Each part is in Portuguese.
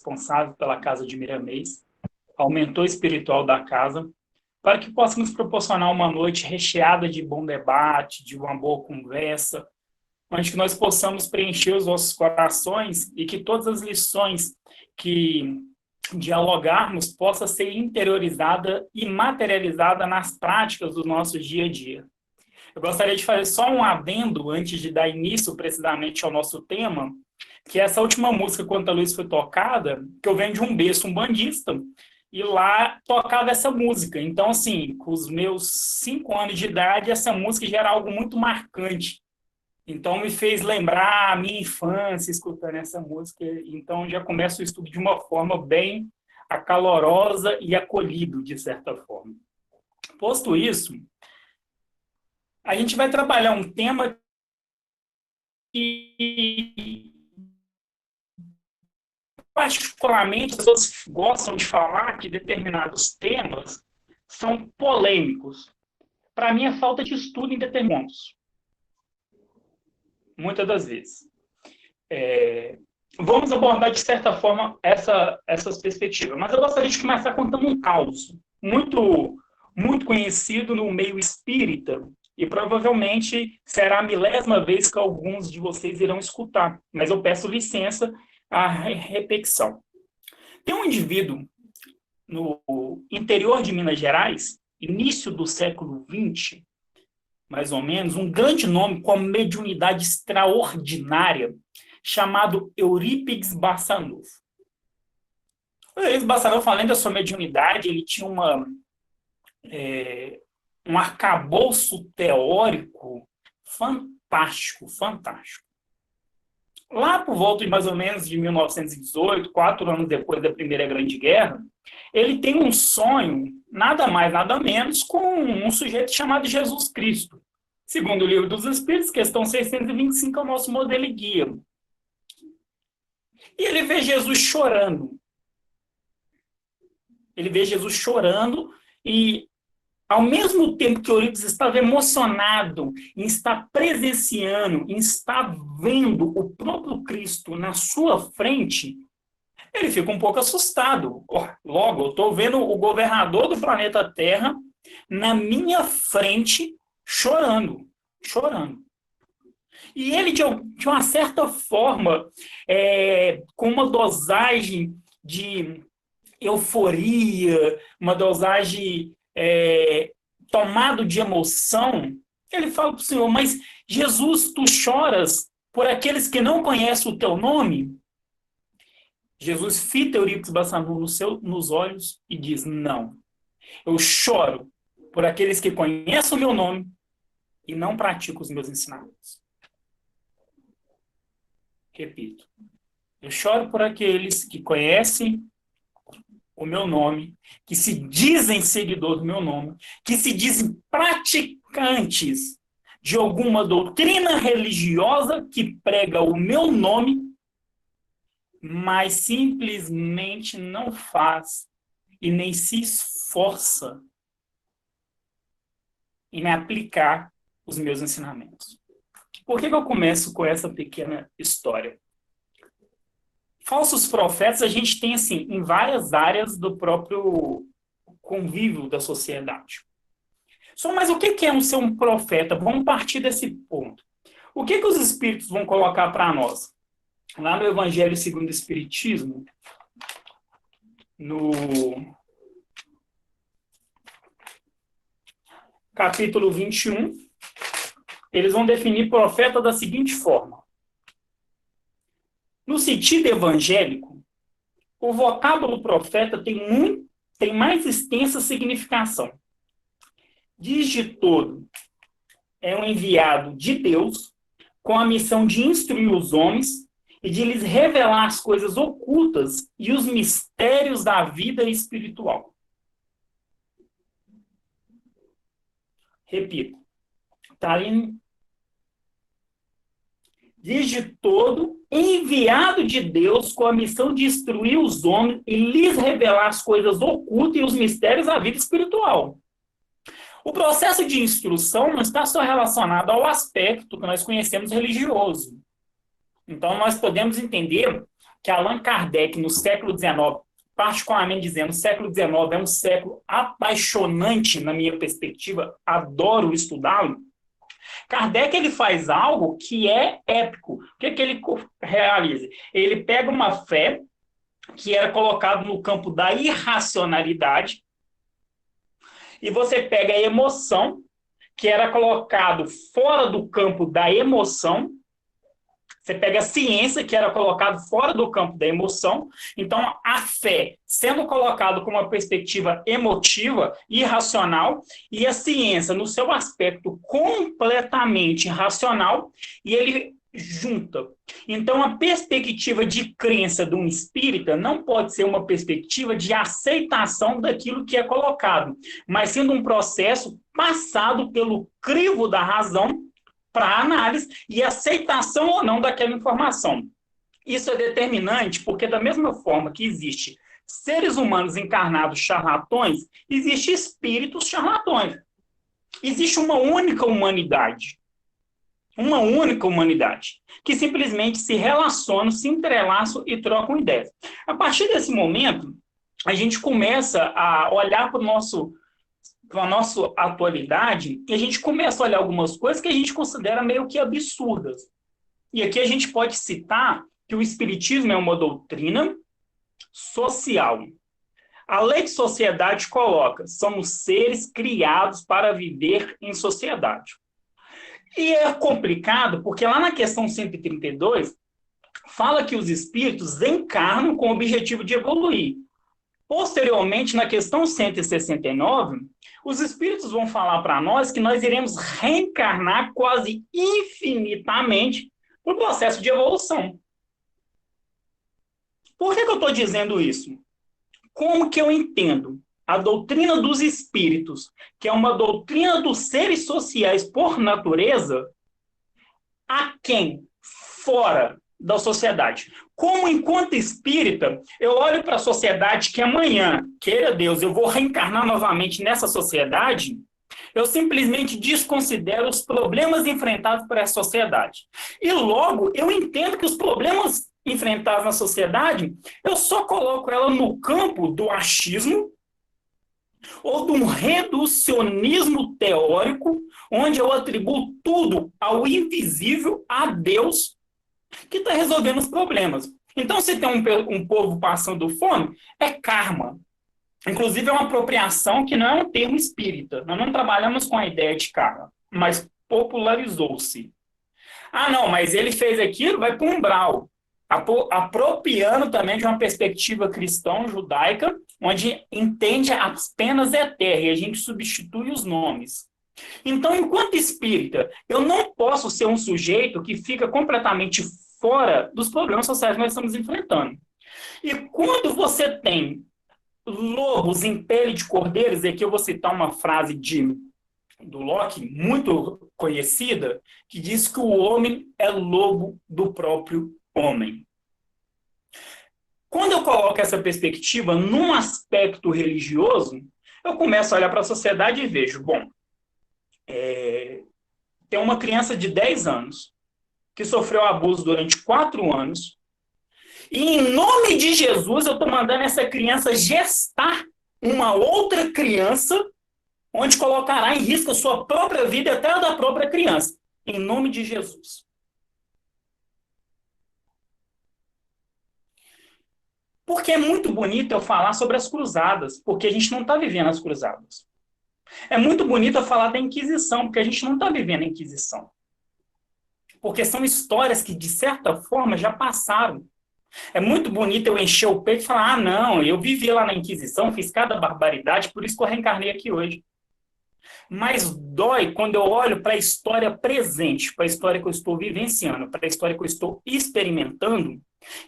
responsável pela casa de Miramês, ao mentor espiritual da casa, para que possamos proporcionar uma noite recheada de bom debate, de uma boa conversa, onde nós possamos preencher os nossos corações e que todas as lições que dialogarmos possa ser interiorizada e materializada nas práticas do nosso dia a dia. Eu gostaria de fazer só um adendo antes de dar início precisamente ao nosso tema, que essa última música, quando a luz foi tocada, que eu venho de um berço umbandista, e lá tocava essa música. Então, assim, com os meus 5 anos de idade, essa música já era algo muito marcante. Então, me fez lembrar a minha infância escutando essa música. Então, já começo o estudo de uma forma bem acalorosa e acolhido, de certa forma. Posto isso, a gente vai trabalhar um tema que, particularmente, as pessoas gostam de falar que determinados temas são polêmicos. Para mim, é falta de estudo em determinados. Muitas das vezes. Vamos abordar, de certa forma, essas perspectivas. Mas eu gostaria de começar contando um caos muito, muito conhecido no meio espírita, e provavelmente será a milésima vez que alguns de vocês irão escutar, mas eu peço licença à repetição. Tem um indivíduo no interior de Minas Gerais, início do século XX, mais ou menos, um grande nome com mediunidade extraordinária, chamado Eurípides Barçanufo. O Eurípides Barçanufo, além da sua mediunidade, ele tinha um arcabouço teórico fantástico, fantástico. Lá por volta de mais ou menos de 1918, 4 anos depois da Primeira Grande Guerra, ele tem um sonho, nada mais, nada menos, com um sujeito chamado Jesus Cristo. Segundo o Livro dos Espíritos, questão 625, é o nosso modelo e guia. E ele vê Jesus chorando. Ele vê Jesus chorando e, ao mesmo tempo que Eurípides estava emocionado em estar presenciando, em estar vendo o próprio Cristo na sua frente, ele fica um pouco assustado. Logo, eu estou vendo o governador do planeta Terra na minha frente chorando. E ele, de uma certa forma, com uma dosagem de euforia, uma dosagem tomado de emoção, ele fala para o Senhor: mas Jesus, tu choras por aqueles que não conhecem o teu nome? Jesus fita Eurípides Barçanufo nos olhos e diz: não, eu choro por aqueles que conhecem o meu nome e não praticam os meus ensinamentos. Repito, eu choro por aqueles que conhecem o meu nome, que se dizem seguidor do meu nome, que se dizem praticantes de alguma doutrina religiosa que prega o meu nome, mas simplesmente não faz e nem se esforça em aplicar os meus ensinamentos. Por que eu começo com essa pequena história? Falsos profetas a gente tem assim em várias áreas do próprio convívio da sociedade. Mas o que é ser um profeta? Vamos partir desse ponto. O que os espíritos vão colocar para nós? Lá no Evangelho segundo o Espiritismo, no capítulo 21, eles vão definir profeta da seguinte forma. No sentido evangélico, o vocábulo profeta tem mais extensa significação. Diz de todo, é um enviado de Deus com a missão de instruir os homens e de lhes revelar as coisas ocultas e os mistérios da vida espiritual. Repito, está ali. Diz de todo, enviado de Deus com a missão de instruir os homens e lhes revelar as coisas ocultas e os mistérios da vida espiritual. O processo de instrução não está só relacionado ao aspecto que nós conhecemos religioso. Então, nós podemos entender que Allan Kardec, no século XIX, particularmente dizendo, o século XIX é um século apaixonante na minha perspectiva, adoro estudá-lo. Kardec ele faz algo que é épico. O que, que ele realiza? Ele pega uma fé que era colocada no campo da irracionalidade e você pega a emoção, que era colocado fora do campo da emoção. Você pega a ciência, que era colocado fora do campo da emoção. Então, a fé sendo colocado com uma perspectiva emotiva, irracional, e a ciência no seu aspecto completamente racional, e ele junta. Então, a perspectiva de crença de um espírita não pode ser uma perspectiva de aceitação daquilo que é colocado, mas sendo um processo passado pelo crivo da razão para análise e aceitação ou não daquela informação. Isso é determinante porque, da mesma forma que existe seres humanos encarnados charlatões, existe espíritos charlatões. Existe uma única humanidade, que simplesmente se relacionam, se entrelaçam e trocam ideias. A partir desse momento, a gente começa a olhar para a nossa atualidade e a gente começa a olhar algumas coisas que a gente considera meio que absurdas. E aqui a gente pode citar que o espiritismo é uma doutrina social. A lei de sociedade coloca, somos seres criados para viver em sociedade. E é complicado, porque lá na questão 132, fala que os espíritos encarnam com o objetivo de evoluir. Posteriormente, na questão 169, os espíritos vão falar para nós que nós iremos reencarnar quase infinitamente no processo de evolução. Por que eu estou dizendo isso? Como que eu entendo a doutrina dos espíritos, que é uma doutrina dos seres sociais por natureza, a quem? Fora da sociedade. Como, enquanto espírita, eu olho para a sociedade que amanhã, queira Deus, eu vou reencarnar novamente nessa sociedade, eu simplesmente desconsidero os problemas enfrentados por essa sociedade. E logo, eu entendo que os problemas enfrentados na sociedade, eu só coloco ela no campo do achismo ou de um reducionismo teórico, onde eu atribuo tudo ao invisível, a Deus, que está resolvendo os problemas. Então, se tem um povo passando fome, é karma. Inclusive, é uma apropriação que não é um termo espírita. Nós não trabalhamos com a ideia de karma, mas popularizou-se. Ah, não, mas ele fez aquilo, vai para o umbral. Apropriando também de uma perspectiva cristão-judaica, onde entende as penas eternas, e a gente substitui os nomes. Então, enquanto espírita, eu não posso ser um sujeito que fica completamente fora dos problemas sociais que nós estamos enfrentando. E quando você tem lobos em pele de cordeiros, e aqui eu vou citar uma frase do Locke, muito conhecida, que diz que o homem é lobo do próprio homem. Quando eu coloco essa perspectiva num aspecto religioso, eu começo a olhar para a sociedade e vejo, bom, tem uma criança de 10 anos que sofreu abuso durante 4 anos e, em nome de Jesus, eu estou mandando essa criança gestar uma outra criança onde colocará em risco a sua própria vida e até a da própria criança, em nome de Jesus. Porque é muito bonito eu falar sobre as cruzadas, porque a gente não está vivendo as cruzadas. É muito bonito eu falar da Inquisição, porque a gente não está vivendo a Inquisição. Porque são histórias que, de certa forma, já passaram. É muito bonito eu encher o peito e falar, ah, não, eu vivi lá na Inquisição, fiz cada barbaridade, por isso que eu reencarnei aqui hoje. Mas dói quando eu olho para a história presente, para a história que eu estou vivenciando, para a história que eu estou experimentando,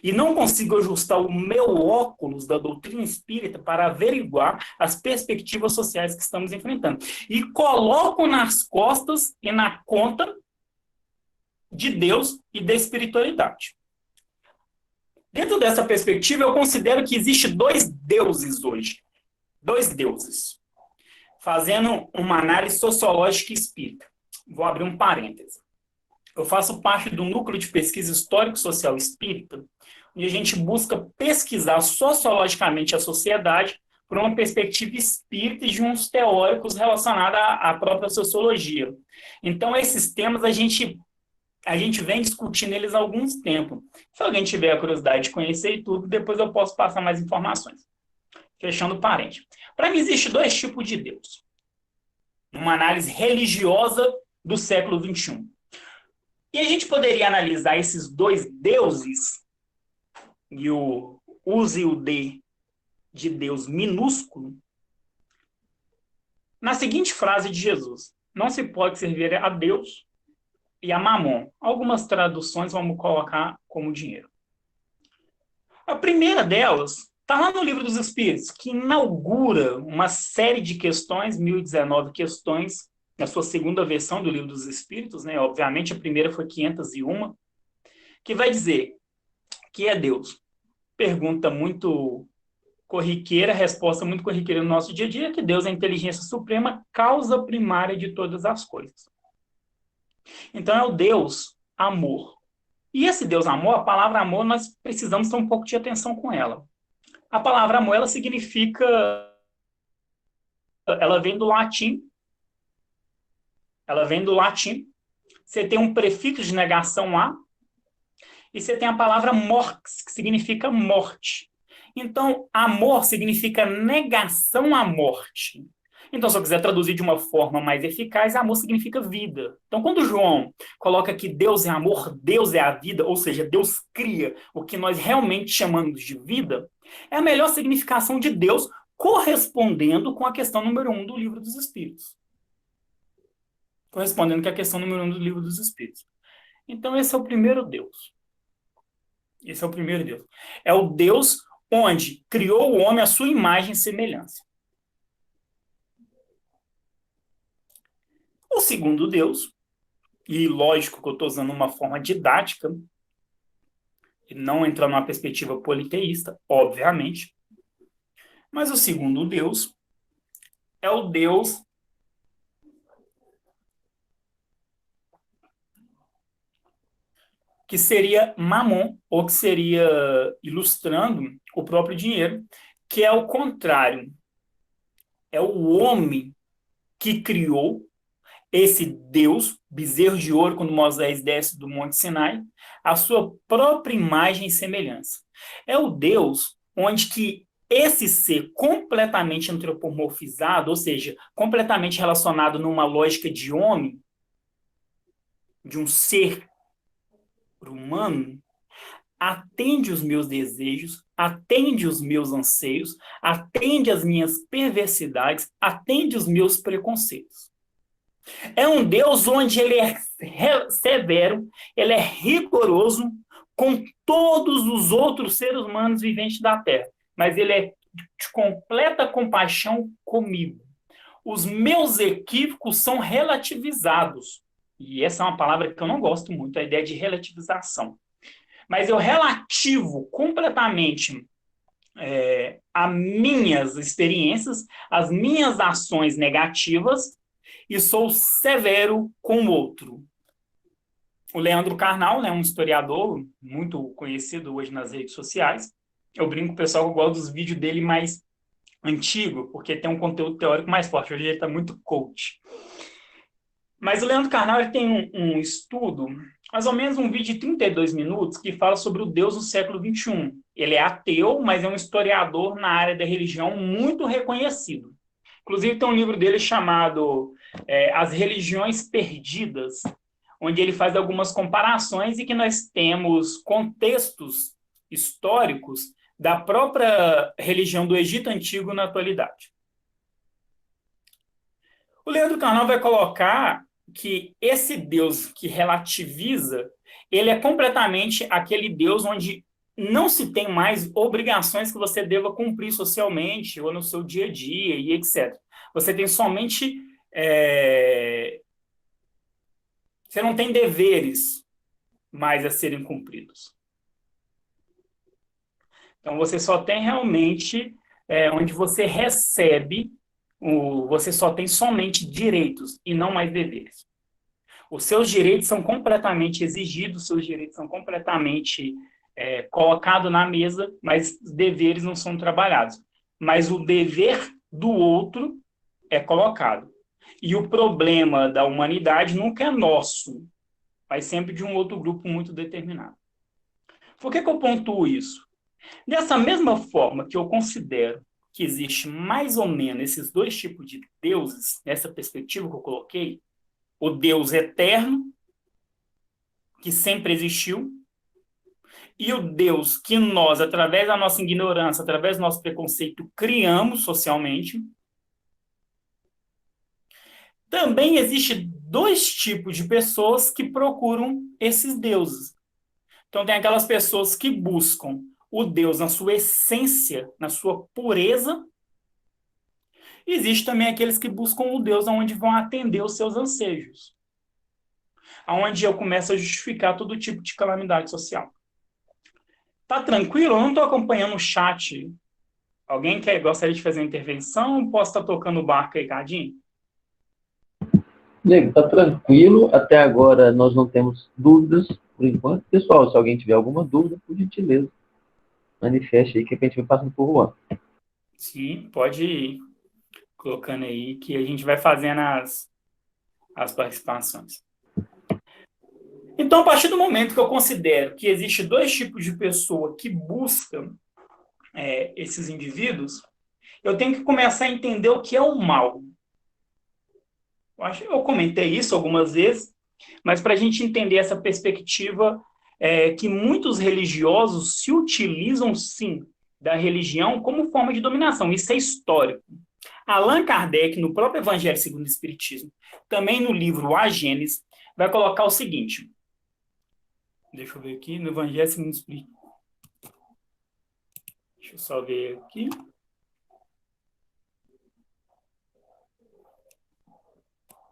e não consigo ajustar o meu óculos da doutrina espírita para averiguar as perspectivas sociais que estamos enfrentando. E coloco nas costas e na conta de Deus e da espiritualidade. Dentro dessa perspectiva, eu considero que existe 2 deuses hoje. 2 deuses. Fazendo uma análise sociológica espírita. Vou abrir um parêntese. Eu faço parte do núcleo de pesquisa histórico-social espírita, e a gente busca pesquisar sociologicamente a sociedade por uma perspectiva espírita e de uns teóricos relacionados à própria sociologia. Então, esses temas a gente vem discutindo eles há alguns tempos. Se alguém tiver a curiosidade de conhecer e tudo, depois eu posso passar mais informações. Fechando parente. Para mim, existe dois tipos de Deus. Uma análise religiosa do século XXI. E a gente poderia analisar esses dois deuses, e o use e o de Deus minúsculo, na seguinte frase de Jesus: não se pode servir a Deus e a Mamon. Algumas traduções vamos colocar como dinheiro. A primeira delas está lá no Livro dos Espíritos, que inaugura uma série de questões, 1019 questões, na sua segunda versão do Livro dos Espíritos, né? Obviamente a primeira foi 501, que vai dizer que é Deus. Pergunta muito corriqueira, resposta muito corriqueira no nosso dia a dia, que Deus é a inteligência suprema, causa primária de todas as coisas. Então é o Deus amor. E esse Deus amor, a palavra amor, nós precisamos ter um pouco de atenção com ela. A palavra amor, ela significa, ela vem do latim, você tem um prefixo de negação a, e você tem a palavra morx, que significa morte. Então, amor significa negação à morte. Então, se eu quiser traduzir de uma forma mais eficaz, amor significa vida. Então, quando João coloca que Deus é amor, Deus é a vida, ou seja, Deus cria o que nós realmente chamamos de vida, é a melhor significação de Deus, correspondendo com a questão número 1 do Livro dos Espíritos. Correspondendo com a questão número 1 do Livro dos Espíritos. Então, esse é o primeiro Deus. Esse é o primeiro Deus. É o Deus onde criou o homem à sua imagem e semelhança. O segundo Deus, e lógico que eu estou usando uma forma didática, e não entrando numa perspectiva politeísta, obviamente, mas o segundo Deus é o Deus que seria Mamon, ou que seria, ilustrando, o próprio dinheiro, que é o contrário. É o homem que criou esse Deus, bezerro de ouro, quando Moisés desce do Monte Sinai, a sua própria imagem e semelhança. É o Deus onde que esse ser completamente antropomorfizado, ou seja, completamente relacionado numa lógica de homem, de um ser humano, atende os meus desejos, atende os meus anseios, atende as minhas perversidades, atende os meus preconceitos. É um Deus onde ele é severo, ele é rigoroso com todos os outros seres humanos viventes da Terra, mas ele é de completa compaixão comigo. Os meus equívocos são relativizados. E essa é uma palavra que eu não gosto muito, a ideia de relativização. Mas eu relativo completamente as minhas experiências, as minhas ações negativas, e sou severo com o outro. O Leandro Carnal, né, um historiador muito conhecido hoje nas redes sociais, eu brinco com o pessoal que eu gosto dos vídeos dele mais antigo, porque tem um conteúdo teórico mais forte. Hoje ele está muito coach. Mas o Leandro Carnal ele tem um estudo, mais ou menos um vídeo de 32 minutos, que fala sobre o Deus do século XXI. Ele é ateu, mas é um historiador na área da religião muito reconhecido. Inclusive tem um livro dele chamado As Religiões Perdidas, onde ele faz algumas comparações e que nós temos contextos históricos da própria religião do Egito Antigo na atualidade. O Leandro Carnal vai colocar que esse Deus que relativiza, ele é completamente aquele Deus onde não se tem mais obrigações que você deva cumprir socialmente ou no seu dia a dia e etc. Você tem somente... Você não tem deveres mais a serem cumpridos. Então, você só tem realmente onde você recebe, você só tem somente direitos e não mais deveres. Os seus direitos são completamente exigidos, os seus direitos são completamente colocado na mesa, mas os deveres não são trabalhados. Mas o dever do outro é colocado. E o problema da humanidade nunca é nosso, mas sempre de um outro grupo muito determinado. Por que eu pontuo isso? Dessa mesma forma que eu considero que existe mais ou menos esses dois tipos de deuses, nessa perspectiva que eu coloquei, o Deus eterno, que sempre existiu, e o Deus que nós, através da nossa ignorância, através do nosso preconceito, criamos socialmente. Também existe dois tipos de pessoas que procuram esses deuses. Então, tem aquelas pessoas que buscam o Deus na sua essência, na sua pureza. E existe também aqueles que buscam o Deus onde vão atender os seus anseios. Onde eu começo a justificar todo tipo de calamidade social. Tá tranquilo? Eu não estou acompanhando o chat. Alguém gostaria de fazer uma intervenção? Posso estar tocando o barco aí, Cadinho? Nego, tá tranquilo. Até agora nós não temos dúvidas, por enquanto. Pessoal, se alguém tiver alguma dúvida, por gentileza, manifeste aí que a gente vai passando por Juan. Sim, pode ir colocando aí que a gente vai fazendo as participações. Então, a partir do momento que eu considero que existe dois tipos de pessoa que buscam esses indivíduos, eu tenho que começar a entender o que é o mal. Eu comentei isso algumas vezes, mas para a gente entender essa perspectiva que muitos religiosos se utilizam, sim, da religião como forma de dominação. Isso é histórico. Allan Kardec, no próprio Evangelho segundo o Espiritismo, também no livro A Gênese, vai colocar o seguinte. Deixa eu ver aqui, no Evangelho segundo o Espiritismo. Deixa eu só ver aqui.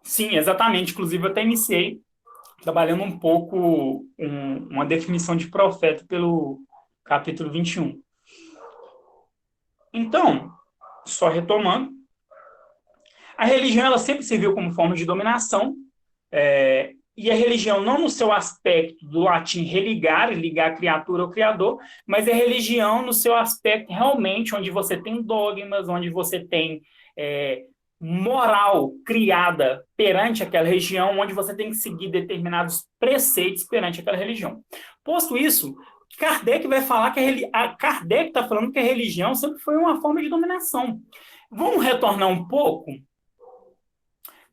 Sim, exatamente. Inclusive, eu até iniciei trabalhando um pouco uma definição de profeta pelo capítulo 21. Então, só retomando, a religião ela sempre serviu como forma de dominação, e a religião não no seu aspecto do latim religare, ligar a criatura ao criador, mas a religião no seu aspecto realmente onde você tem dogmas, onde você tem moral criada perante aquela religião, onde você tem que seguir determinados preceitos perante aquela religião. Posto isso, Kardec vai falar que Kardec está falando que a religião sempre foi uma forma de dominação. Vamos retornar um pouco?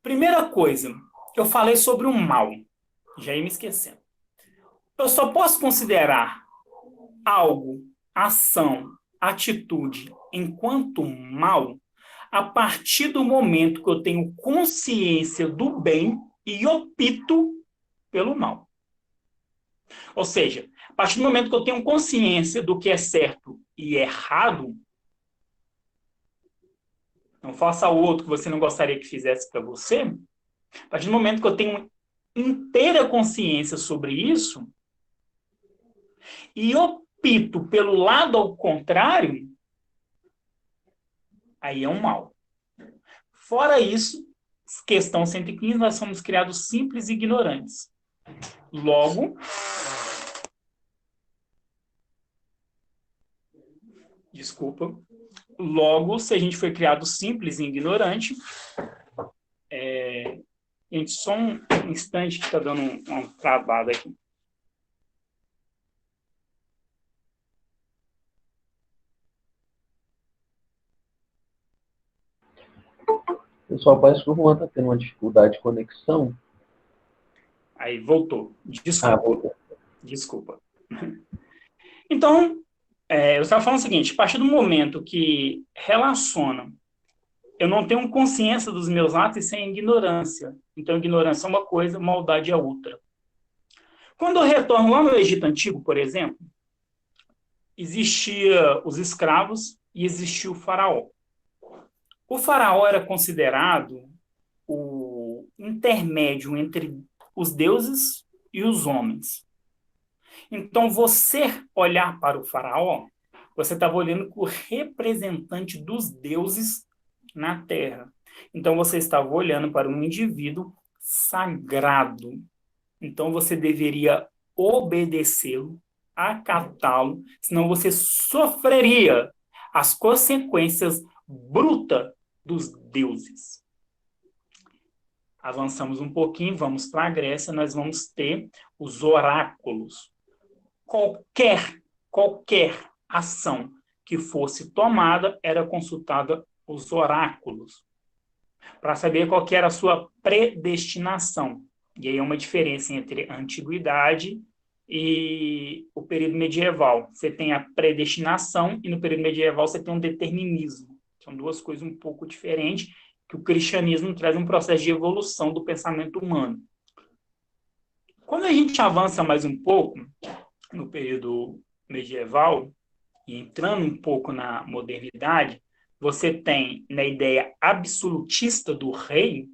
Primeira coisa, eu falei sobre o mal. Já ia me esquecendo. Eu só posso considerar algo, ação, atitude, enquanto mal, a partir do momento que eu tenho consciência do bem e opto pelo mal. Ou seja, a partir do momento que eu tenho consciência do que é certo e errado, não faça ao outro que você não gostaria que fizesse para você. A partir do momento que eu tenho inteira consciência sobre isso e opto pelo lado ao contrário, aí é um mal. Fora isso, questão 115, nós somos criados simples e ignorantes. Logo, se a gente foi criado simples e ignorante, gente, só um instante que está dando uma travada aqui. Pessoal, parece que o Juan está tendo uma dificuldade de conexão. Aí, voltou. Voltou. Desculpa. Então, eu estava falando o seguinte, a partir do momento que relaciona, eu não tenho consciência dos meus atos e sem ignorância. Então, ignorância é uma coisa, maldade é outra. Quando eu retorno lá no Egito Antigo, por exemplo, existia os escravos e existia o faraó. O faraó era considerado o intermédio entre os deuses e os homens. Então, você olhar para o faraó, você estava olhando para o representante dos deuses na Terra. Então, você estava olhando para um indivíduo sagrado. Então, você deveria obedecê-lo, acatá-lo, senão você sofreria as consequências brutas dos deuses. Avançamos um pouquinho, vamos para a Grécia, nós vamos ter os oráculos. Qualquer ação que fosse tomada era consultada os oráculos para saber qual que era a sua predestinação. E aí é uma diferença entre a antiguidade e o período medieval. Você tem a predestinação e no período medieval você tem um determinismo. São duas coisas um pouco diferentes, que o cristianismo traz um processo de evolução do pensamento humano. Quando a gente avança mais um pouco no período medieval, e entrando um pouco na modernidade, você tem na ideia absolutista do rei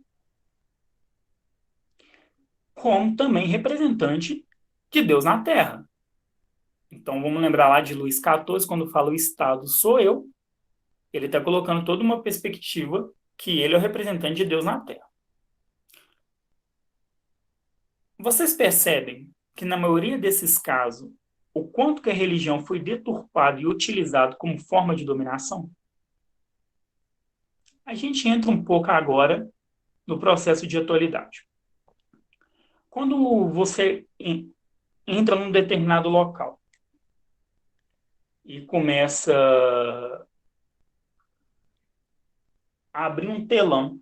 como também representante de Deus na Terra. Então vamos lembrar lá de Luís XIV, quando fala o Estado sou eu, ele está colocando toda uma perspectiva que ele é o representante de Deus na Terra. Vocês percebem que na maioria desses casos, o quanto que a religião foi deturpada e utilizada como forma de dominação? A gente entra um pouco agora no processo de atualidade. Quando você entra num determinado local e começa a abrir um telão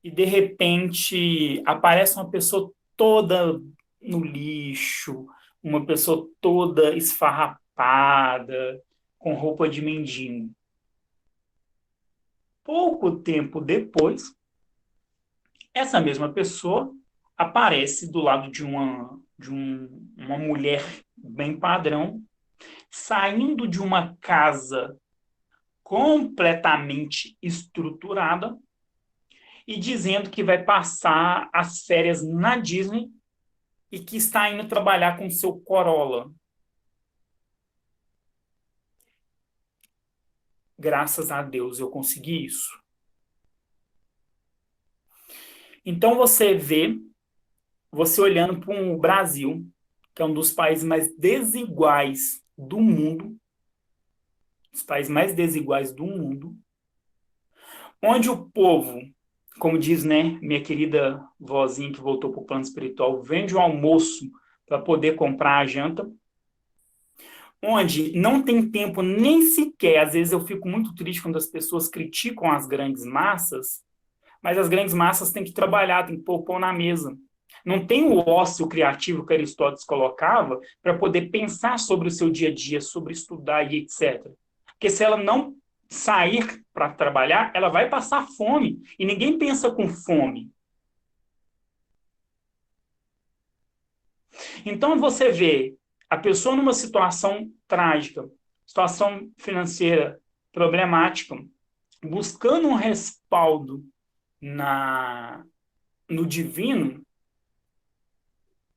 e de repente aparece uma pessoa toda no lixo, uma pessoa toda esfarrapada, com roupa de mendigo. Pouco tempo depois, essa mesma pessoa aparece do lado de uma mulher bem padrão, saindo de uma casa completamente estruturada e dizendo que vai passar as férias na Disney e que está indo trabalhar com seu Corolla. Graças a Deus eu consegui isso. Então você vê, você olhando para o Brasil, que é um dos países mais desiguais do mundo, os países mais desiguais do mundo, onde o povo, como diz, né, minha querida vozinha que voltou para o plano espiritual, vende o almoço para poder comprar a janta, onde não tem tempo nem sequer, às vezes eu fico muito triste quando as pessoas criticam as grandes massas, mas as grandes massas têm que trabalhar, têm que pôr o pão na mesa. Não tem o ócio criativo que Aristóteles colocava para poder pensar sobre o seu dia a dia, sobre estudar e etc. Porque se ela não sair para trabalhar, ela vai passar fome. E ninguém pensa com fome. Então você vê a pessoa numa situação trágica, situação financeira problemática, buscando um respaldo no divino,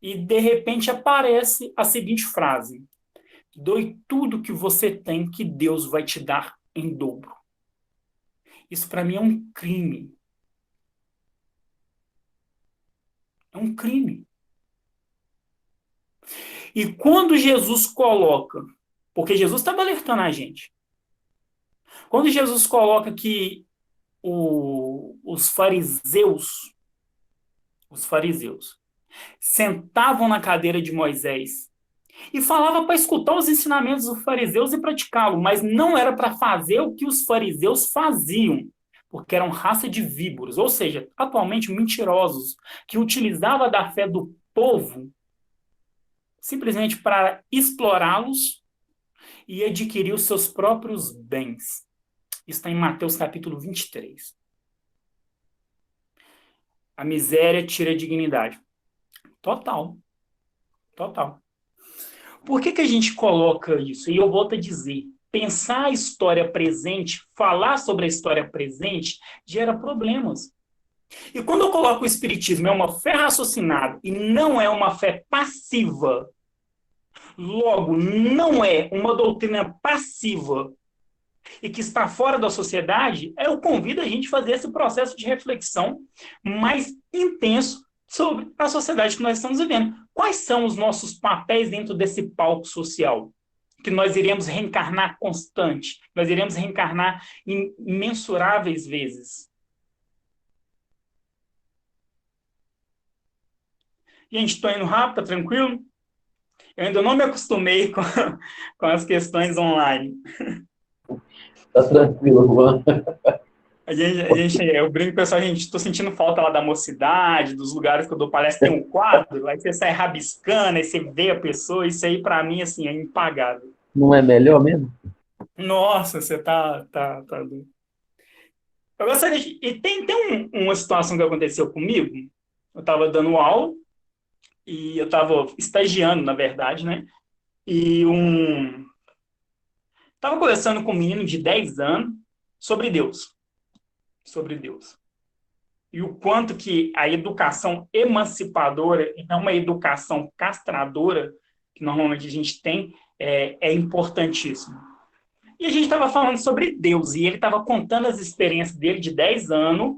e de repente aparece a seguinte frase: doe tudo que você tem que Deus vai te dar em dobro. Isso para mim é um crime. É um crime. E quando Jesus coloca, porque Jesus estava alertando a gente, quando Jesus coloca que os fariseus sentavam na cadeira de Moisés e falava para escutar os ensinamentos dos fariseus e praticá-lo, mas não era para fazer o que os fariseus faziam, porque eram raça de víboras, ou seja, atualmente mentirosos, que utilizavam da fé do povo simplesmente para explorá-los e adquirir os seus próprios bens. Isso está em Mateus capítulo 23. A miséria tira a dignidade. Total. Total. Por que a gente coloca isso? E eu volto a dizer, pensar a história presente, falar sobre a história presente, gera problemas. E quando eu coloco o espiritismo é uma fé raciocinada e não é uma fé passiva, logo, não é uma doutrina passiva e que está fora da sociedade, eu convido a gente a fazer esse processo de reflexão mais intenso sobre a sociedade que nós estamos vivendo. Quais são os nossos papéis dentro desse palco social? Que nós iremos reencarnar constante, nós iremos reencarnar imensuráveis vezes. Gente, estou indo rápido, tá tranquilo? Eu ainda não me acostumei com as questões online. Tá tranquilo, Juan. Eu brinco com o pessoal, gente, estou sentindo falta lá da mocidade, dos lugares que eu dou palestra, tem um quadro, aí você sai rabiscando, aí você vê a pessoa, isso aí para mim, assim, é impagável. Não é melhor mesmo? Nossa, você tá doido. Eu gostaria de... E tem uma situação que aconteceu comigo, eu estava dando aula, e eu estava estagiando, na verdade, né? E estava conversando com um menino de 10 anos sobre Deus. Sobre Deus. E o quanto que a educação emancipadora, e não uma educação castradora, que normalmente a gente tem, é importantíssimo. E a gente estava falando sobre Deus, e ele estava contando as experiências dele de 10 anos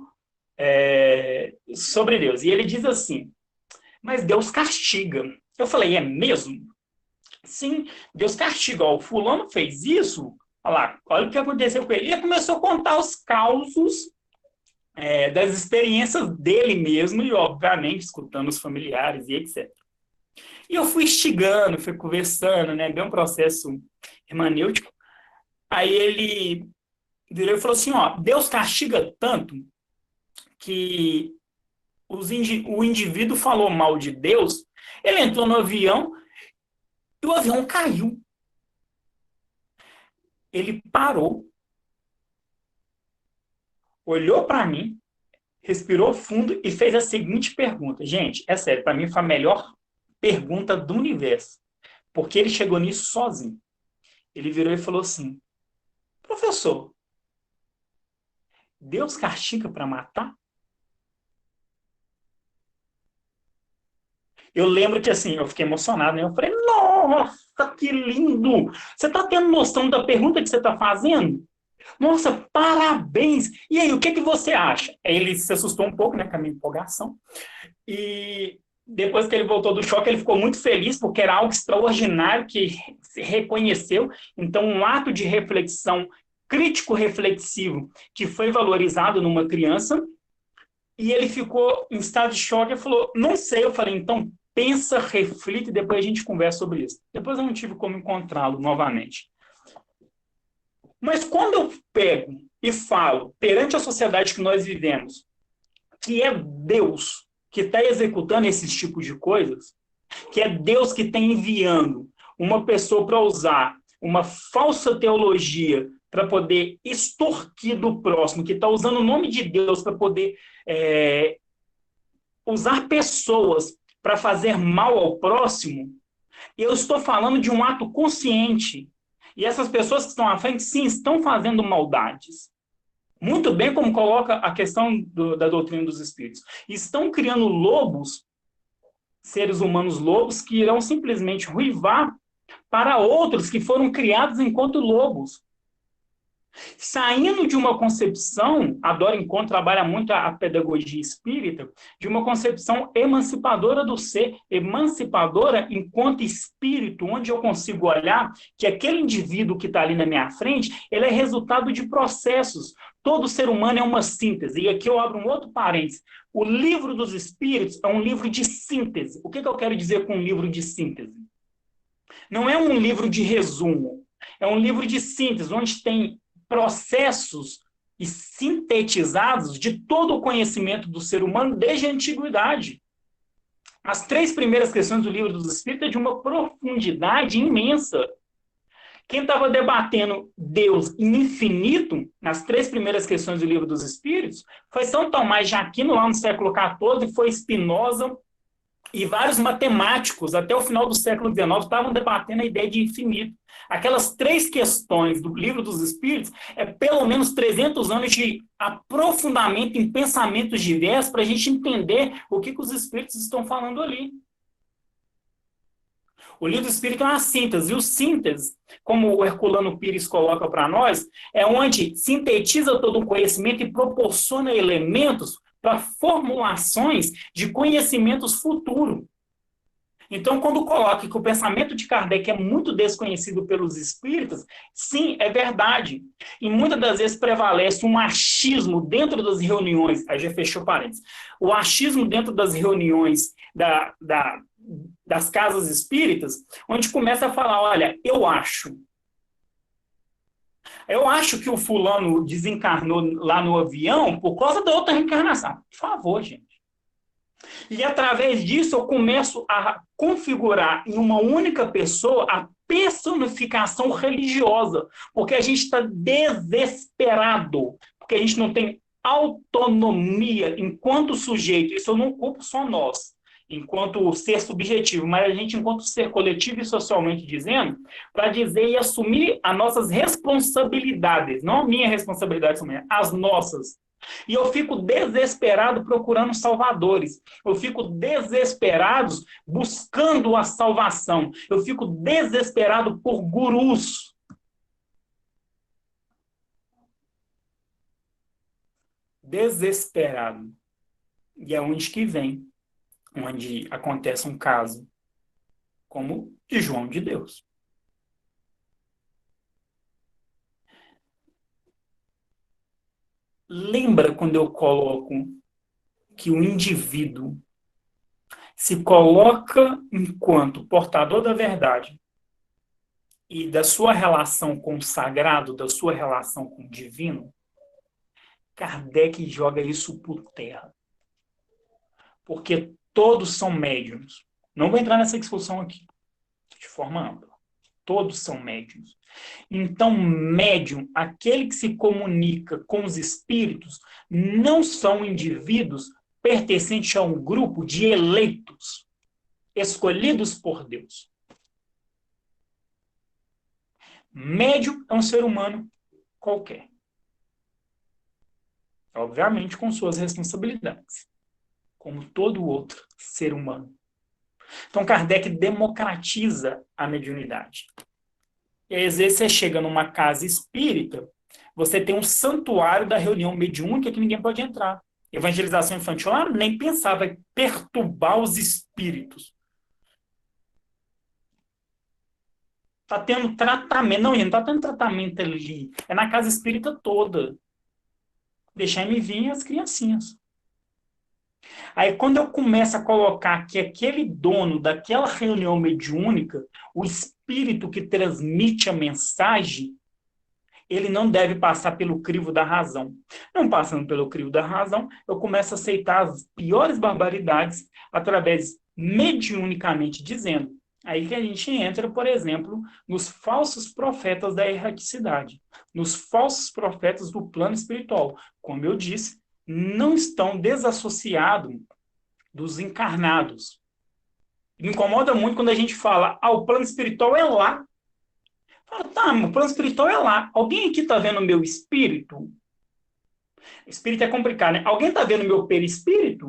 sobre Deus. E ele diz assim, mas Deus castiga. Eu falei, é mesmo? Sim, Deus castiga. Ó, o fulano fez isso, olha lá, olha o que aconteceu com ele. E ele começou a contar os causos das experiências dele mesmo e, obviamente, escutando os familiares e etc. E eu fui instigando, fui conversando, né? Bem um processo hermenêutico. Aí ele virou e falou assim, ó, Deus castiga tanto que o indivíduo falou mal de Deus, ele entrou no avião e o avião caiu. Ele parou, olhou para mim, respirou fundo e fez a seguinte pergunta. Gente, é sério, para mim foi a melhor pergunta do universo, porque ele chegou nisso sozinho. Ele virou e falou assim, professor, Deus castiga para matar? Eu lembro que, assim, eu fiquei emocionado, né? Eu falei, nossa, que lindo! Você está tendo noção da pergunta que você está fazendo? Nossa, parabéns! E aí, o que você acha? Ele se assustou um pouco, né, com a minha empolgação. E depois que ele voltou do choque, ele ficou muito feliz, porque era algo extraordinário que se reconheceu. Então, um ato de reflexão crítico-reflexivo que foi valorizado numa criança. E ele ficou em estado de choque e falou, não sei. Eu falei, então pensa, reflita e depois a gente conversa sobre isso. Depois eu não tive como encontrá-lo novamente. Mas quando eu pego e falo, perante a sociedade que nós vivemos, que é Deus que está executando esses tipos de coisas, que é Deus que está enviando uma pessoa para usar uma falsa teologia para poder extorquir do próximo, que está usando o nome de Deus para poder usar pessoas para fazer mal ao próximo, eu estou falando de um ato consciente. E essas pessoas que estão à frente, sim, estão fazendo maldades. Muito bem como coloca a questão da doutrina dos espíritos. Estão criando lobos, seres humanos lobos, que irão simplesmente ruivar para outros que foram criados enquanto lobos. Saindo de uma concepção, a Dora Encontro trabalha muito a pedagogia espírita, de uma concepção emancipadora do ser, emancipadora enquanto espírito, onde eu consigo olhar que aquele indivíduo que está ali na minha frente, ele é resultado de processos. Todo ser humano é uma síntese. E aqui eu abro um outro parênteses. O livro dos espíritos é um livro de síntese. O que eu quero dizer com um livro de síntese? Não é um livro de resumo, é um livro de síntese, onde tem processos e sintetizados de todo o conhecimento do ser humano desde a antiguidade. As 3 primeiras questões do Livro dos Espíritos é de uma profundidade imensa. Quem estava debatendo Deus infinito, nas 3 primeiras questões do Livro dos Espíritos, foi São Tomás de Aquino, lá no século XIV, foi Spinoza, e vários matemáticos, até o final do século XIX, estavam debatendo a ideia de infinito. Aquelas 3 questões do Livro dos Espíritos é pelo menos 300 anos de aprofundamento em pensamentos diversos para a gente entender o que os Espíritos estão falando ali. O Livro do Espírito é uma síntese, e o síntese, como o Herculano Pires coloca para nós, é onde sintetiza todo o conhecimento e proporciona elementos para formulações de conhecimentos futuros. Então, quando coloca que o pensamento de Kardec é muito desconhecido pelos espíritas, sim, é verdade. E muitas das vezes prevalece um achismo dentro das reuniões, aí já fechou parênteses, o achismo dentro das reuniões das casas espíritas, onde começa a falar, olha, eu acho que o fulano desencarnou lá no avião por causa da outra reencarnação. Por favor, gente. E através disso eu começo a configurar em uma única pessoa a personificação religiosa, porque a gente está desesperado, porque a gente não tem autonomia enquanto sujeito. Isso eu não culpo só nós, enquanto ser subjetivo, mas a gente, enquanto ser coletivo e socialmente dizendo, para dizer e assumir as nossas responsabilidades, não a minha responsabilidade somente, as nossas. E eu fico desesperado procurando salvadores. Eu fico desesperado buscando a salvação. Eu fico desesperado por gurus. Desesperado. E é onde que vem, onde acontece um caso como de João de Deus. Lembra quando eu coloco que o indivíduo se coloca enquanto portador da verdade e da sua relação com o sagrado, da sua relação com o divino? Kardec joga isso por terra. Porque todos são médiums. Não vou entrar nessa discussão aqui, de forma ampla. Todos são médiums. Então, médium, aquele que se comunica com os espíritos, não são indivíduos pertencentes a um grupo de eleitos, escolhidos por Deus. Médium é um ser humano qualquer. Obviamente, com suas responsabilidades, como todo outro ser humano. Então, Kardec democratiza a mediunidade. E às vezes você chega numa casa espírita, você tem um santuário da reunião mediúnica que ninguém pode entrar. Evangelização infantil, nem pensar, vai perturbar os espíritos. Está tendo tratamento. Não, gente, não está tendo tratamento ali. É na casa espírita toda. Deixar me vir as criancinhas. Aí, quando eu começo a colocar que aquele dono daquela reunião mediúnica, o espírito que transmite a mensagem, ele não deve passar pelo crivo da razão. Não passando pelo crivo da razão, eu começo a aceitar as piores barbaridades através, mediunicamente dizendo. Aí que a gente entra, por exemplo, nos falsos profetas da erraticidade, nos falsos profetas do plano espiritual. Como eu disse, não estão desassociados dos encarnados. Me incomoda muito quando a gente fala, o plano espiritual é lá. Fala, tá, o plano espiritual é lá. Alguém aqui está vendo o meu espírito? Espírito é complicado, né? Alguém está vendo o meu perispírito?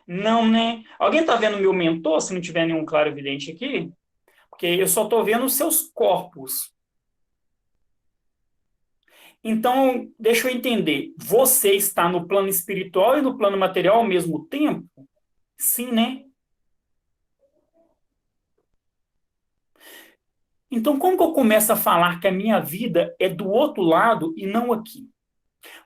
Não, né? Alguém está vendo o meu mentor, se não tiver nenhum claro evidente aqui? Porque eu só estou vendo os seus corpos. Então, deixa eu entender. Você está no plano espiritual e no plano material ao mesmo tempo? Sim, né? Então, como que eu começo a falar que a minha vida é do outro lado e não aqui?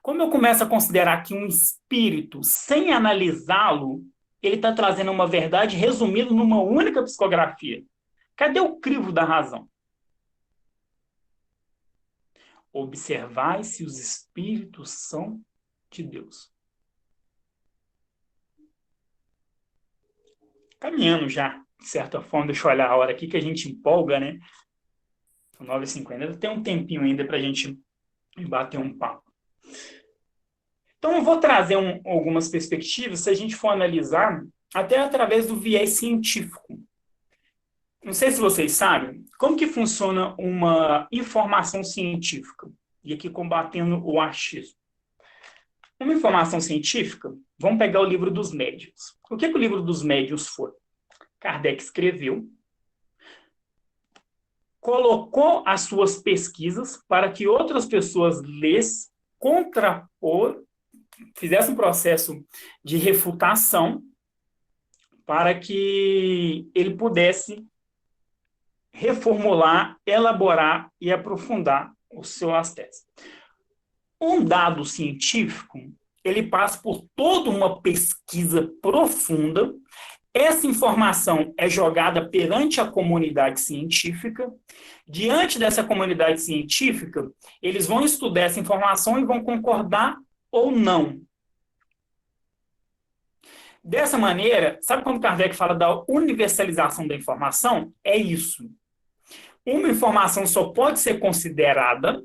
Como eu começo a considerar que um espírito, sem analisá-lo, ele está trazendo uma verdade resumida numa única psicografia? Cadê o crivo da razão? Observai se os espíritos são de Deus. Caminhando já, de certa forma, deixa eu olhar a hora aqui que a gente empolga, né? 9h50, tem um tempinho ainda para a gente bater um papo. Então, eu vou trazer algumas perspectivas, se a gente for analisar, até através do viés científico. Não sei se vocês sabem como que funciona uma informação científica, e aqui combatendo o achismo. Uma informação científica, vamos pegar o livro dos médiuns. O que o livro dos médiuns foi? Kardec escreveu, colocou as suas pesquisas para que outras pessoas lessem, fizesse um processo de refutação para que ele pudesse reformular, elaborar e aprofundar o seu tese. Um dado científico, ele passa por toda uma pesquisa profunda. Essa informação é jogada perante a comunidade científica. Diante dessa comunidade científica, eles vão estudar essa informação e vão concordar ou não. Dessa maneira, sabe quando Kardec fala da universalização da informação? É isso. Uma informação só pode ser considerada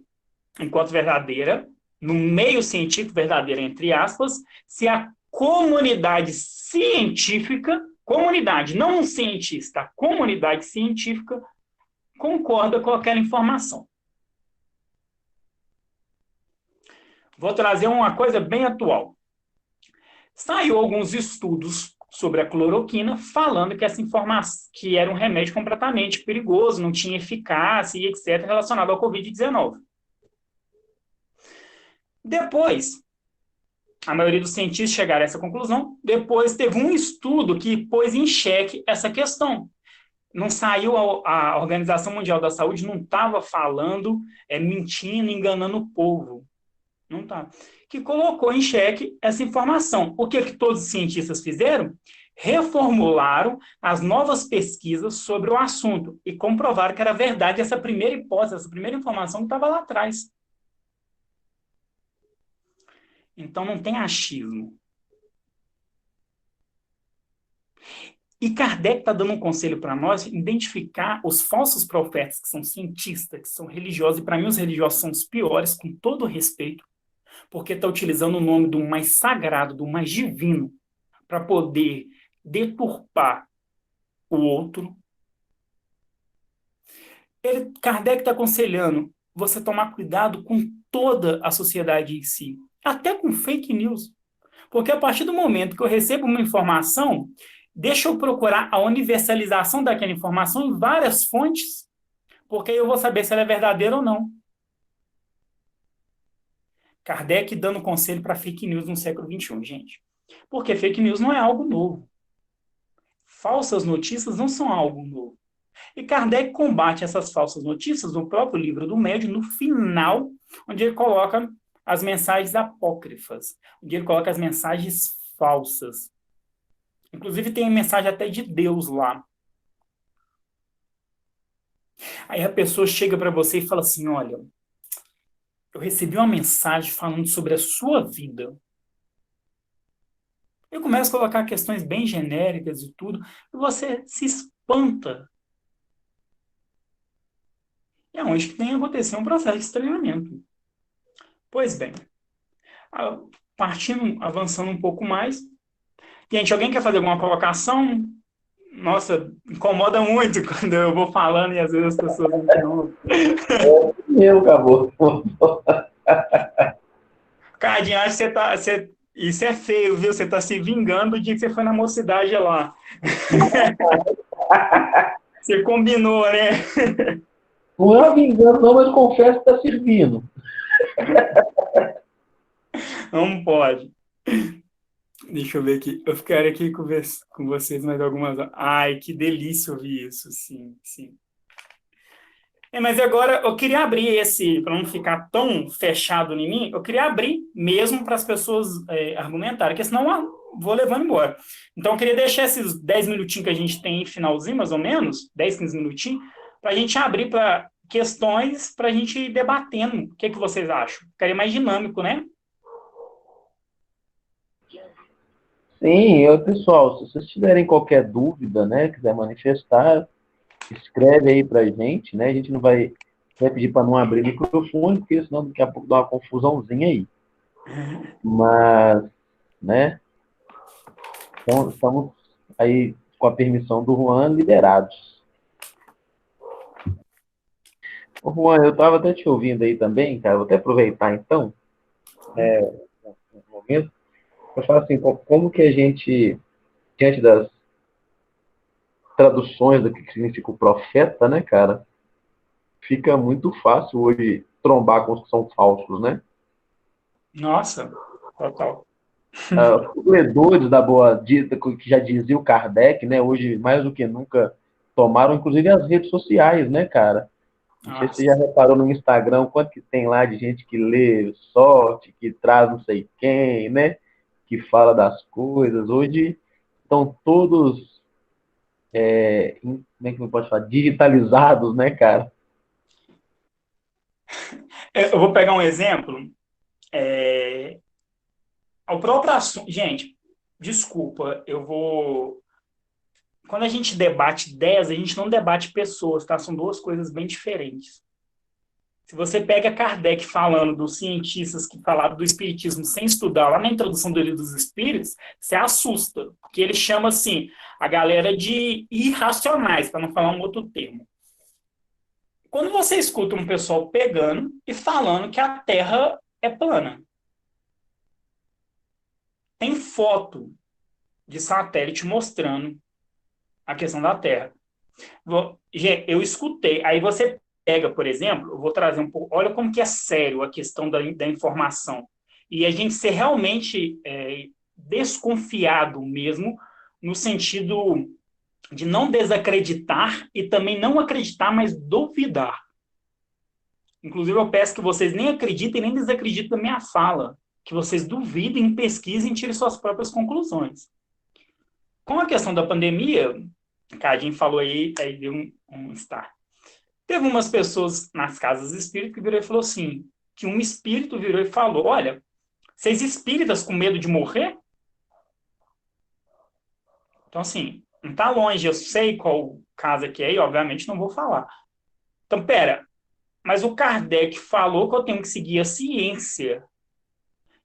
enquanto verdadeira, no meio científico verdadeira, entre aspas, se a comunidade científica, comunidade, não um cientista, a comunidade científica concorda com aquela informação. Vou trazer uma coisa bem atual. Saiu alguns estudos sobre a cloroquina falando que essa informação, que era um remédio completamente perigoso, não tinha eficácia e etc. relacionado ao Covid-19. Depois, a maioria dos cientistas chegaram a essa conclusão. Depois teve um estudo que pôs em xeque essa questão. Não saiu, a Organização Mundial da Saúde não estava falando, mentindo, enganando o povo. Não tá. Que colocou em xeque essa informação. O que todos os cientistas fizeram? Reformularam as novas pesquisas sobre o assunto e comprovaram que era verdade essa primeira hipótese, essa primeira informação que estava lá atrás. Então não tem achismo. E Kardec está dando um conselho para nós, identificar os falsos profetas, que são cientistas, que são religiosos, e para mim os religiosos são os piores, com todo respeito, porque está utilizando o nome do mais sagrado, do mais divino, para poder deturpar o outro. Kardec está aconselhando você tomar cuidado com toda a sociedade em si, até com fake news. Porque a partir do momento que eu recebo uma informação, deixa eu procurar a universalização daquela informação em várias fontes, porque eu vou saber se ela é verdadeira ou não. Kardec dando conselho para fake news no século XXI, gente. Porque fake news não é algo novo. Falsas notícias não são algo novo. E Kardec combate essas falsas notícias no próprio livro do Médiuno, no final, onde ele coloca as mensagens apócrifas, onde ele coloca as mensagens falsas. Inclusive tem mensagem até de Deus lá. Aí a pessoa chega para você e fala assim, olha, eu recebi uma mensagem falando sobre a sua vida. Eu começo a colocar questões bem genéricas e tudo, e você se espanta. E é onde que tem que acontecer um processo de treinamento. Pois bem, avançando um pouco mais. Gente, alguém quer fazer alguma colocação? Nossa, incomoda muito quando eu vou falando e às vezes as pessoas não interrompem. Acabou. Cadinho, acho que isso é feio, viu? Você tá se vingando do dia que você foi na mocidade lá. Você combinou, né? Não é uma vingança, não, mas confesso que está servindo. Não pode. Deixa eu ver aqui. Eu ficaria aqui com vocês mais algumas... Ai, que delícia ouvir isso. Sim, sim. Mas agora eu queria abrir para não ficar tão fechado em mim, eu queria abrir mesmo para as pessoas argumentarem, porque senão eu vou levando embora. Então eu queria deixar esses 10 minutinhos que a gente tem, finalzinho mais ou menos, 10, 15 minutinhos, para a gente abrir para questões, para a gente ir debatendo. O que vocês acham? Ficaria mais dinâmico, né? Sim, pessoal, se vocês tiverem qualquer dúvida, né, quiser manifestar, escreve aí pra gente, né? A gente não vai pedir para não abrir microfone, porque senão daqui a pouco dá uma confusãozinha aí. Mas, né? Então, estamos aí, com a permissão do Juan, liberados. Ô, Juan, eu estava até te ouvindo aí também, cara. Vou até aproveitar, então, um momento, para falar assim, como que a gente, diante das traduções do que significa o profeta, né, cara? Fica muito fácil hoje trombar com os que são falsos, né? Nossa, Total. Os ledores da boa dita, que já dizia o Kardec, né? Hoje, mais do que nunca, tomaram inclusive as redes sociais, né, cara? Não sei se você já Nossa. reparou no Instagram, o quanto que tem lá de gente que lê sorte, que traz não sei quem, né? Que fala das coisas. Hoje estão todos, como é que eu posso falar? Digitalizados, né, cara? Eu vou pegar um exemplo. É, o próprio assunto. Gente, desculpa, eu vou. Quando a gente debate ideias, a gente não debate pessoas, tá? São duas coisas bem diferentes. Se você pega Kardec falando dos cientistas que falaram do espiritismo sem estudar lá na introdução do livro dos espíritos, você assusta, porque ele chama assim a galera de irracionais, para não falar um outro termo. Quando você escuta um pessoal pegando e falando que a Terra é plana, tem foto de satélite mostrando a questão da Terra. Gente, eu escutei. Aí você pega, por exemplo, eu vou trazer um pouco. Olha como que é sério a questão da informação. E a gente ser realmente desconfiado mesmo, no sentido de não desacreditar e também não acreditar, mas duvidar. Inclusive, eu peço que vocês nem acreditem nem desacreditem da minha fala, que vocês duvidem, pesquisem e tirem suas próprias conclusões. Com a questão da pandemia, o Cadinho falou aí deu um start. Teve umas pessoas nas casas espíritas que virou e falou assim, que um espírito virou e falou, olha, vocês espíritas com medo de morrer? Então, assim, não está longe, eu sei qual casa que é e, obviamente, não vou falar. Então, pera, mas o Kardec falou que eu tenho que seguir a ciência